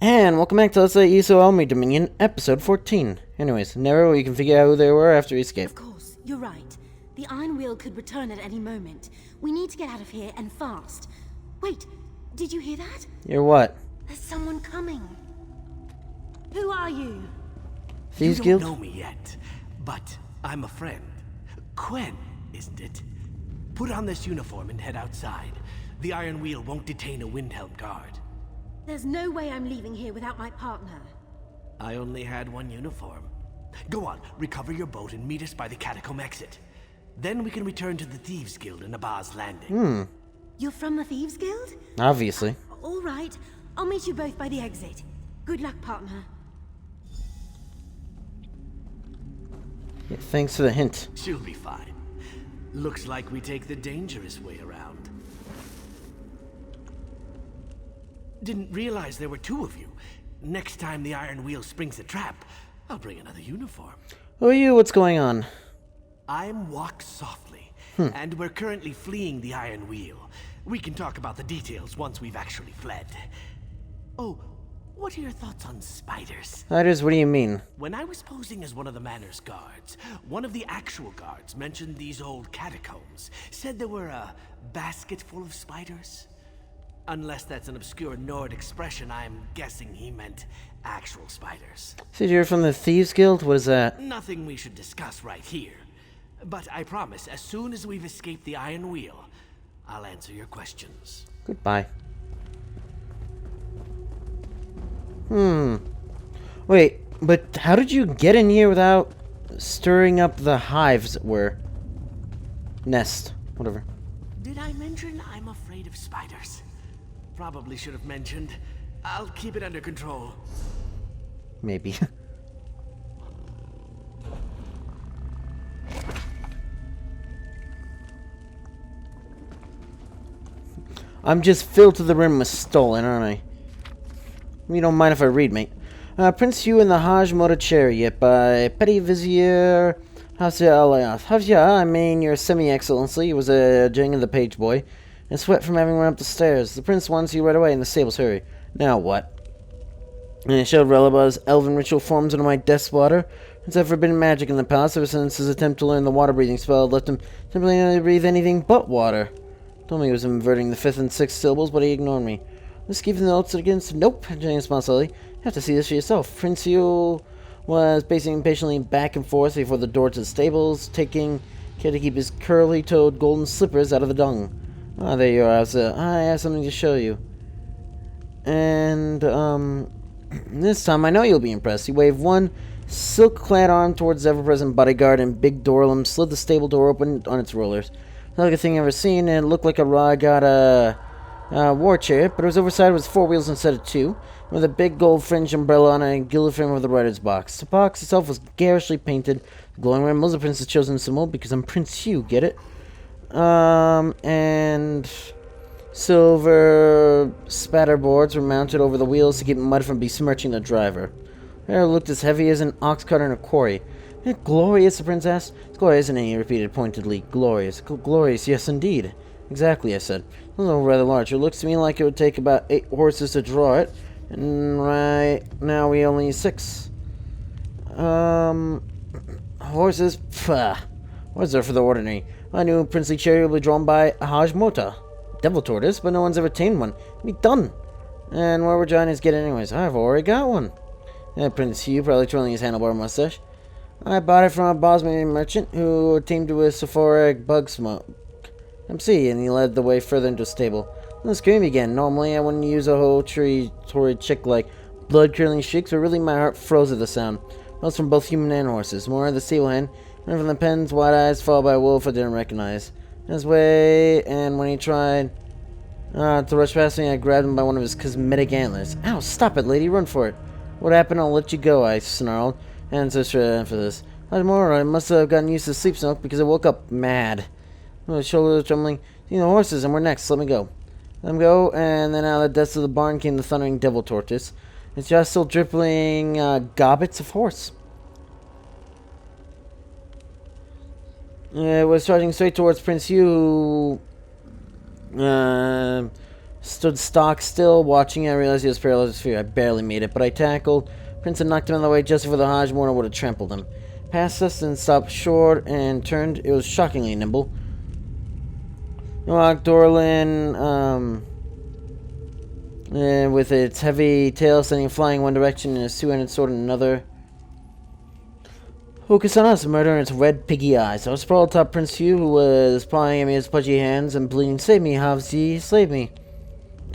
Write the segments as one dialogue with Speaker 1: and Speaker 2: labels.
Speaker 1: And welcome back to Let's Play ESO Aldmeri Dominion, episode 14. Anyways, narrow, you can figure out who they were after we escape.
Speaker 2: Of course, you're right. The Iron Wheel could return at any moment. We need to get out of here, and fast. Wait, did you hear that?
Speaker 1: You're what?
Speaker 2: There's someone coming. Who are you?
Speaker 1: Thieves
Speaker 3: You
Speaker 1: Guild?
Speaker 3: don't know me yet, but I'm a friend. Quen, isn't it? Put on this uniform and head outside. The Iron Wheel won't detain a Windhelm guard.
Speaker 2: There's no way I'm leaving here without my partner.
Speaker 3: I only had one uniform. Go on, recover your boat and meet us by the catacomb exit. Then we can return to the Thieves Guild in Abba's Landing.
Speaker 2: You're from the Thieves Guild?
Speaker 1: Obviously.
Speaker 2: All right. I'll meet you both by the exit. Good luck, partner.
Speaker 1: Yeah, thanks for the hint.
Speaker 3: She'll be fine. Looks like we take the dangerous way around. Didn't realize there were two of you. Next time the Iron Wheel springs a trap, I'll bring another uniform.
Speaker 1: Who are you? What's going on?
Speaker 3: I'm Walk Softly, and we're currently fleeing the Iron Wheel. We can talk about the details once we've actually fled. Oh, what are your thoughts on spiders?
Speaker 1: Spiders, what do you mean?
Speaker 3: When I was posing as one of the manor's guards, one of the actual guards mentioned these old catacombs, said there were a basket full of spiders. Unless that's an obscure Nord expression, I'm guessing he meant actual spiders.
Speaker 1: Said you're from the Thieves Guild? What is that?
Speaker 3: Nothing we should discuss right here. But I promise, as soon as we've escaped the Iron Wheel, I'll answer your questions.
Speaker 1: Goodbye. Wait, but how did you get in here without stirring up the hives that were? Nest, whatever.
Speaker 3: Did I mention I'm afraid of spiders? Probably should have mentioned. I'll keep it under control.
Speaker 1: Maybe. I'm just filled to the rim with stolen, aren't I? You don't mind if I read, mate. Prince Hugh and the Hajj Moda Chariot by Petty Vizier Hafsia Alayath. Hafsia, I mean your semi-excellency, was a Jang of the page boy, and sweat from having run up the stairs. The prince wants you right away in the stables, hurry. Now what? And I showed Relaba's elven ritual forms into my desk water. Since I've forbidden magic in the palace, ever since his attempt to learn the water-breathing spell left him simply breathe anything but water. Told me he was inverting the 5th and 6th syllables, but he ignored me. Let's keep the notes against. Nope, James Sponsilly. You have to see this for yourself. Prince Hugh was pacing impatiently back and forth before the door to the stables, taking care to keep his curly-toed golden slippers out of the dung. Ah, there you are. I have something to show you. And, this time I know you'll be impressed. He waved one silk-clad arm towards the ever-present bodyguard, and Big Dorlum slid the stable door open on its rollers. Not like a thing I've ever seen, and it looked like a Ragata war chariot, but it was oversized with 4 wheels instead of 2, with a big gold fringed umbrella on a gilded frame of the rider's box. The box itself was garishly painted. The glowing red was the prince's chosen symbol, because I'm Prince Hugh, get it? And silver spatter boards were mounted over the wheels to keep mud from besmirching the driver. It looked as heavy as an ox cart in a quarry. Isn't it glorious, the prince asked. It's glorious, isn't it? He repeated pointedly. Glorious. Glorious, yes indeed. Exactly, I said. It's a little rather large. It looks to me like it would take about 8 horses to draw it. And right now we only need 6. Horses? Pfft. Horses are for the ordinary. I knew a princely chariot would be drawn by a Hajj Mota. Devil tortoise, but no one's ever tamed one. Be done. And where would Johnny's get anyways? I've already got one. Prince Hugh, probably twirling his handlebar mustache. I bought it from a Bosnian merchant who tamed it with sulfuric bug smoke. MC, and he led the way further into a stable. The scream began. Normally, I wouldn't use a whole horrid chick like blood-curdling shrieks, but really my heart froze at the sound. Most from both human and horses. More the stable hand, and from the pen's wide eyes, followed by a wolf I didn't recognize. His way, and when he tried to rush past me, I grabbed him by one of his cosmetic antlers. Ow, stop it, lady, run for it. What happened? I'll let you go, I snarled. And so straight for this. I must have gotten used to sleep smoke because I woke up mad. My shoulders trembling. See the horses, and we're next. Let me go. Let him go, and then out of the depths of the barn came the thundering devil tortoise. It's just still dripping gobbets of horse. It was charging straight towards Prince Hugh, Stood stock still, watching. I realized he was paralyzed with fear. I barely made it, but I tackled. Prince had knocked him out of the way just before the Hajj Mortar would have trampled him. Passed us and stopped short and turned. It was shockingly nimble. Dorlin, with its heavy tail sending flying in one direction and its two-handed sword in another. Focus on us, murder in its red piggy eyes. I was sprawled atop Prince Hugh, who was pawing at me his pudgy hands and bleeding. Save me, Havzi, save me.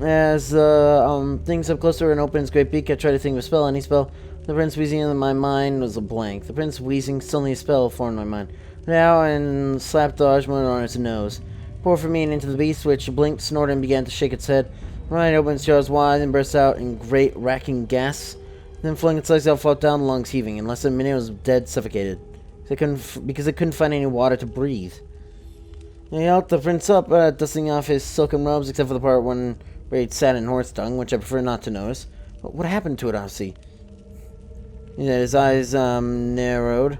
Speaker 1: As things up closer and opened its great beak, I tried to think of a spell, any spell. The prince wheezing in my mind was a blank. The prince wheezing still needs a spell formed in my mind. Now and slapped the Ajmon on its nose. Poured from me and into the beast, which blinked, snorted, and began to shake its head. Right opened its jaws wide and burst out in great racking gasps. Then flung its legs out, flopped down, lungs heaving. In less than a minute, it was dead, suffocated. Because it couldn't find any water to breathe. I helped the prince up, dusting off his silken robes, except for the part when where he'd sat in horse dung, which I prefer not to notice. But what happened to it, Ossie? His eyes narrowed.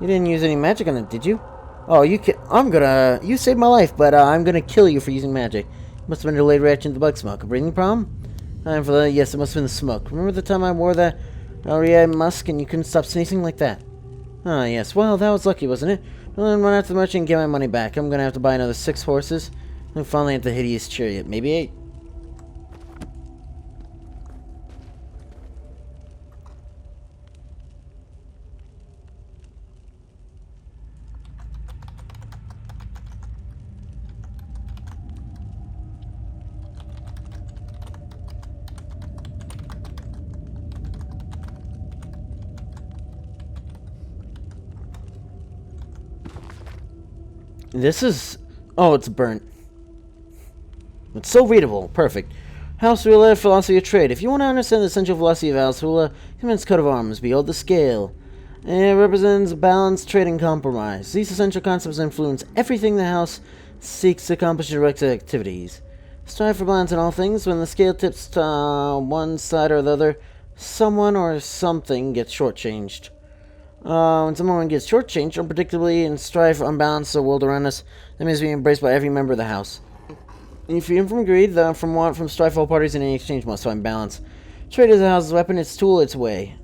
Speaker 1: You didn't use any magic on it, did you? Oh, you saved my life, but I'm gonna kill you for using magic. It must have been a delayed reaction to the bug smoke. A breathing problem? Yes, it must have been the smoke. Remember the time I wore that Aurea musk and you couldn't stop sneezing like that? Ah, yes. Well, that was lucky, wasn't it? I'll then run out to the merchant and get my money back. I'm gonna have to buy another 6 horses. And finally at the hideous chariot. Maybe 8. This is... Oh, it's burnt. It's so readable. Perfect. House Ruler, Philosophy of Trade. If you want to understand the essential philosophy of House Ruler, commence coat of arms. Behold the scale. It represents balance, trade, and compromise. These essential concepts influence everything the house seeks to accomplish in direct activities. Strive for balance in all things. When the scale tips to one side or the other, someone or something gets shortchanged. When someone gets shortchanged unpredictably and strive for unbalance the world around us, that means being embraced by every member of the house. In freedom from greed, from want, from strife, all parties in any exchange must find balance. Trade is the house's weapon, its tool, its way.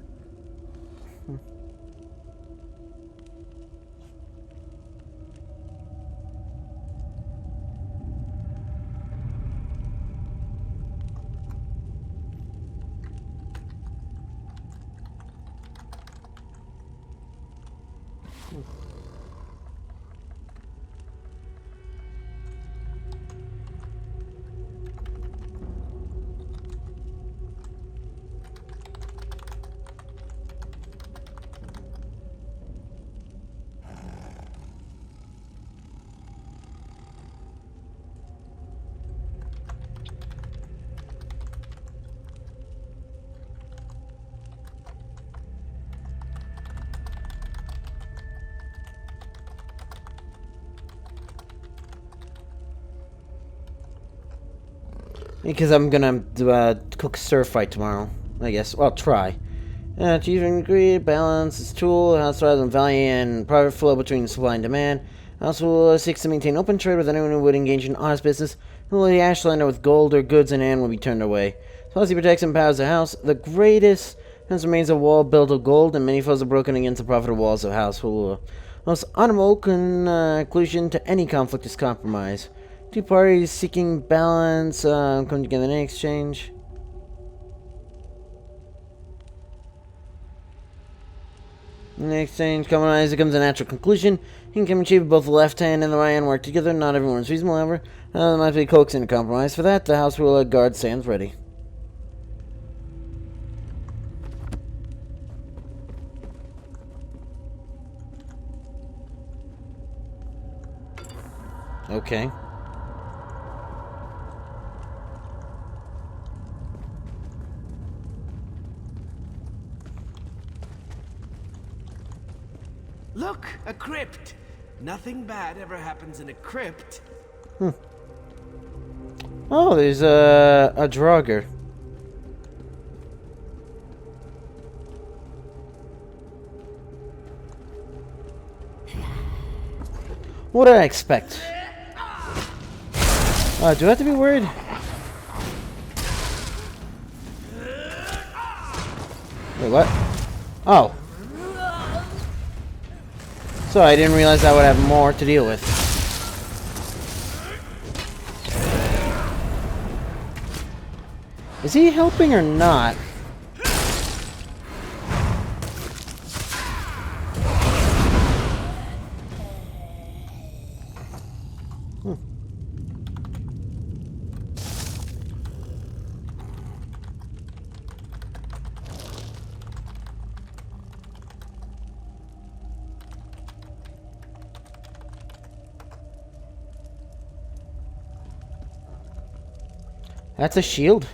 Speaker 1: Because I'm gonna cook stir fry tomorrow, I guess. Well, try. Achieving greed, balance, its tool, house thrives on value and private flow between supply and demand. House will seeks to maintain open trade with anyone who would engage in honest business. Only the Ashlander with gold or goods in hand will be turned away. Policy protects and empowers the house. The greatest hence remains a wall built of gold, and many foes are broken against the profitable walls of house. Most honorable conclusion to any conflict is compromise. Two parties seeking balance come together in exchange. In exchange, compromise becomes a natural conclusion. You can achieve both the left hand and the right hand work together. Not everyone is reasonable, however. There might be coaxed into compromise. For that, the house ruler guard stands ready. Okay.
Speaker 3: Look, a crypt. Nothing bad ever happens in a crypt.
Speaker 1: Oh, there's a Draugr. What did I expect? Do I have to be worried? Wait, what? Oh. Sorry, I didn't realize I would have more to deal with. Is he helping or not? That's a shield.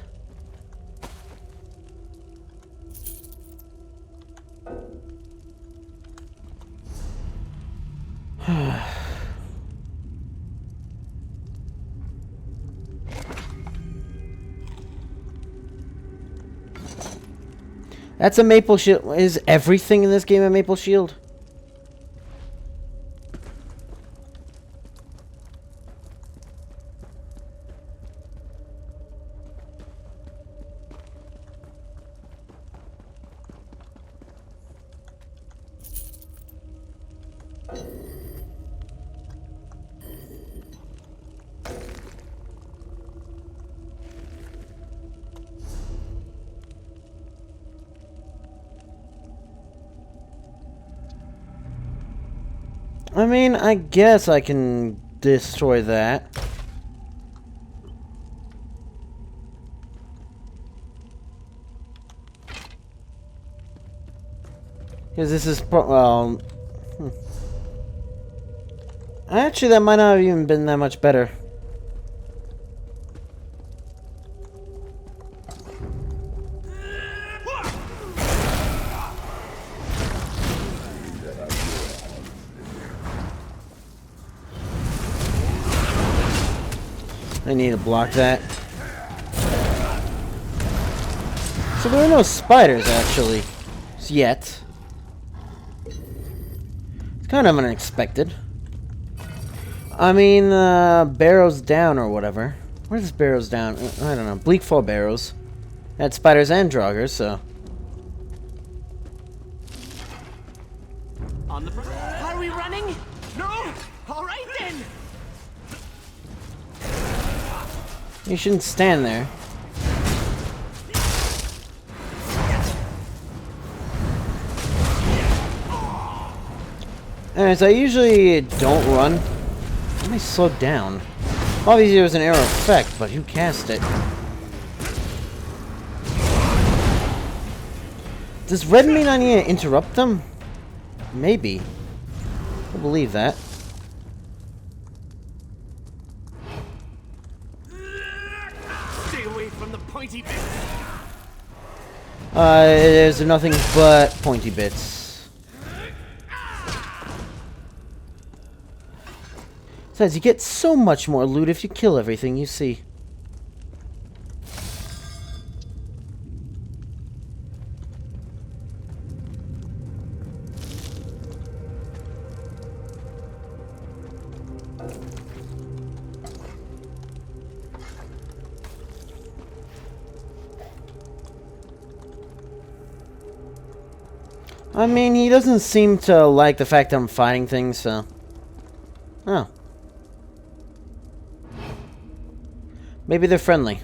Speaker 1: That's a maple shield. Is everything in this game a maple shield? I mean, I guess I can destroy that. Because this is actually, that might not have even been that much better. I need to block that. So there are no spiders, actually. Yet. It's kind of unexpected. I mean, Barrows Down or whatever. Where's Barrows Down? I don't know. Bleak Fall Barrows. Had spiders and draugrs, so.
Speaker 3: On the front. Are we running? No? Alright then!
Speaker 1: You shouldn't stand there. Anyways, I usually don't run. Let me slow down. Obviously it was an arrow effect, but who cast it? Does red mean I need to interrupt them? Maybe. I believe that.
Speaker 3: Stay away from the pointy bits.
Speaker 1: There's nothing but pointy bits. Besides, you get so much more loot if you kill everything you see. I mean, he doesn't seem to like the fact that I'm fighting things, so... Oh. Maybe they're friendly.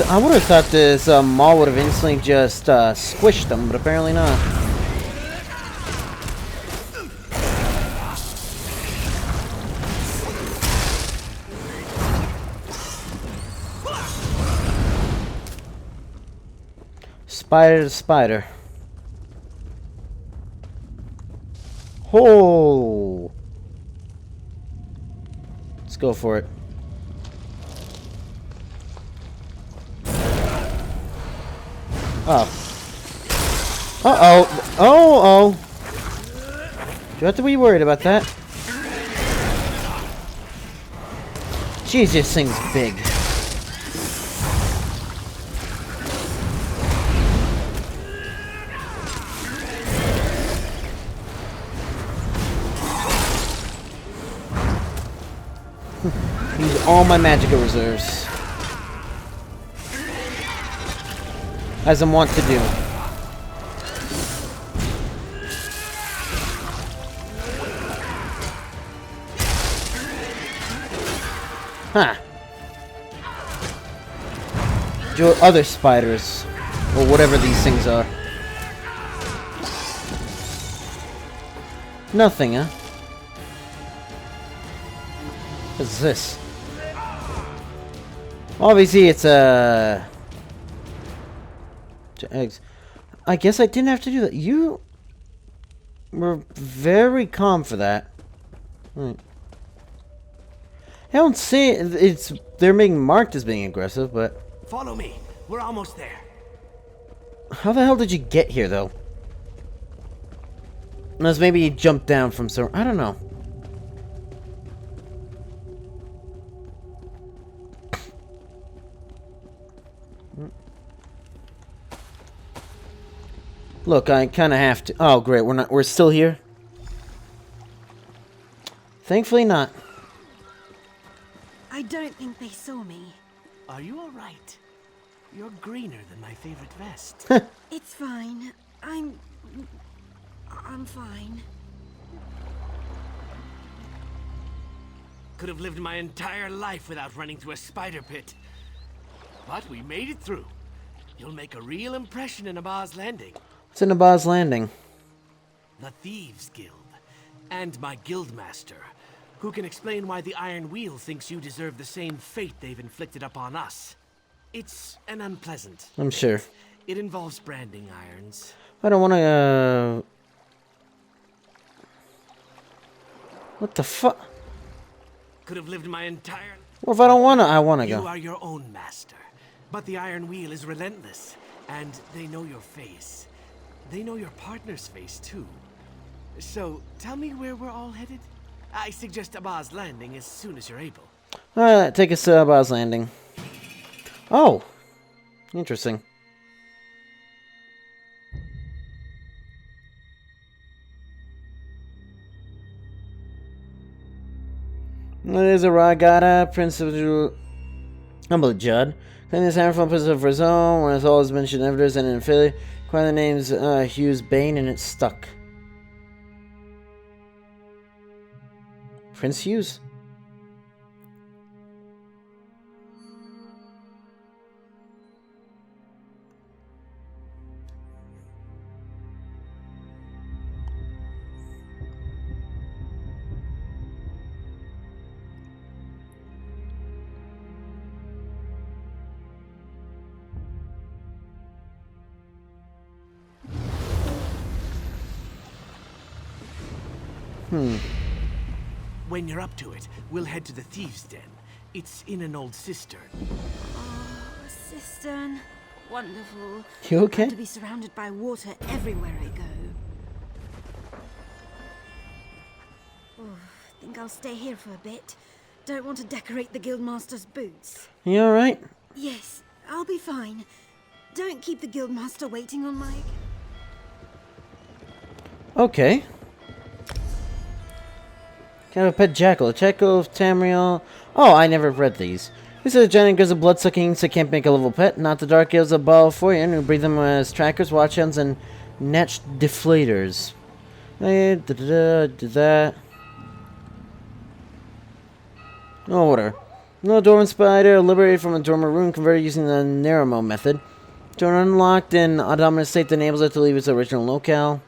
Speaker 1: I would have thought this maul would have instantly just squished them, but apparently not. Spider to spider. Oh! Let's go for it. Oh. Uh-oh. Oh. Do you have to be worried about that? Jeez, this thing's big. Use all my magical reserves. As I'm wont to do. Huh. Do other spiders. Or whatever these things are. Nothing, huh? What's this? Obviously, it's eggs. I guess I didn't have to do that. You were very calm for that. Right. I don't see it's they're being marked as being aggressive, but
Speaker 3: Follow me. We're almost there.
Speaker 1: how the hell did you get here, though? Unless maybe you jumped down from some... I don't know. Look, I kind of have to... Oh, great. We're still here? Thankfully not.
Speaker 2: I don't think they saw me.
Speaker 3: Are you all right? You're greener than my favorite vest.
Speaker 2: It's fine. I'm fine.
Speaker 3: Could have lived my entire life without running through a spider pit. But we made it through. You'll make a real impression in Abba's Landing.
Speaker 1: It's in Abba's Landing.
Speaker 3: The Thieves Guild. And my guildmaster, who can explain why the Iron Wheel thinks you deserve the same fate they've inflicted upon us. It's an unpleasant.
Speaker 1: I'm sure.
Speaker 3: It involves branding irons.
Speaker 1: I don't want to, What the fuck?
Speaker 3: Could have lived my entire...
Speaker 1: Well, if I don't want to, I want to go.
Speaker 3: You are your own master. But the Iron Wheel is relentless. And they know your face. They know your partner's face, too. So, tell me where we're all headed? I suggest Abba's Landing as soon as you're able.
Speaker 1: Alright, take us to Abba's Landing. Oh! Interesting. There's a Ragata, Prince of Humble Judd. Claim this hammer from Prince of Razon, when it's always mentioned evidence and in Philly. Acquire the name's Hughes Bane and it's stuck. Prince Hughes.
Speaker 3: When you're up to it, we'll head to the Thieves' Den. It's in an old cistern.
Speaker 2: Oh, a cistern. Wonderful.
Speaker 1: You okay?
Speaker 2: To be surrounded by water everywhere I go. Oh, think I'll stay here for a bit. Don't want to decorate the Guildmaster's boots.
Speaker 1: You alright?
Speaker 2: Yes, I'll be fine. Don't keep the Guildmaster waiting on my...
Speaker 1: Okay. Can I have a pet jackal? A jackal of Tamriel. Oh, I never read these. This is a giant gives a blood-sucking so can't make a level pet. Not the dark gives a ball for you, and who breed them as trackers, watchhounds, and natch deflators. Do that. Oh, whatever. No dormant spider, liberated from a dormant rune, converted using the Neramo method. To an unlocked in autonomous state that enables it to leave its original locale.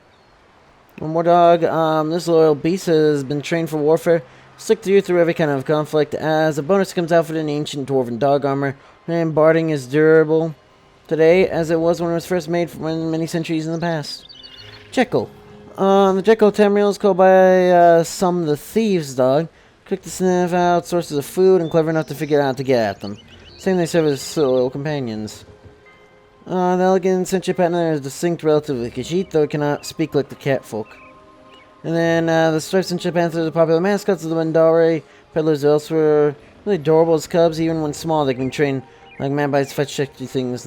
Speaker 1: One more dog. This loyal beast has been trained for warfare. Stick to you through every kind of conflict. As a bonus, comes out for an ancient dwarven dog armor. And barding is durable today, as it was when it was first made many centuries in the past. Jekyll. The Jekyll Tamriel is called by some the thieves' dog. Quick to sniff out sources of food and clever enough to figure out how to get at them. Same they serve as loyal companions. The elegant sentient pattern is distinct relative to the Khajiit, though it cannot speak like the catfolk. And then the striped sentient panthers are popular mascots of the Mandari. Peddlers elsewhere. Really adorable as cubs, even when small they can train like mad bites, fetch shifty things,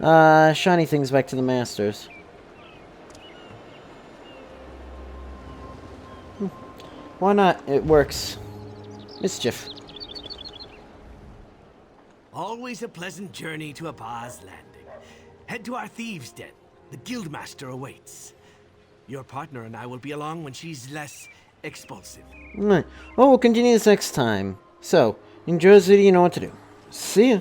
Speaker 1: shiny things back to the masters. Why not? It works. Mischief.
Speaker 3: Always a pleasant journey to Abba's landing. Head to our thieves' den. The guildmaster awaits. Your partner and I will be along when she's less expulsive.
Speaker 1: Alright. Well, we'll continue this next time. So, enjoy this video, you know what to do. See ya.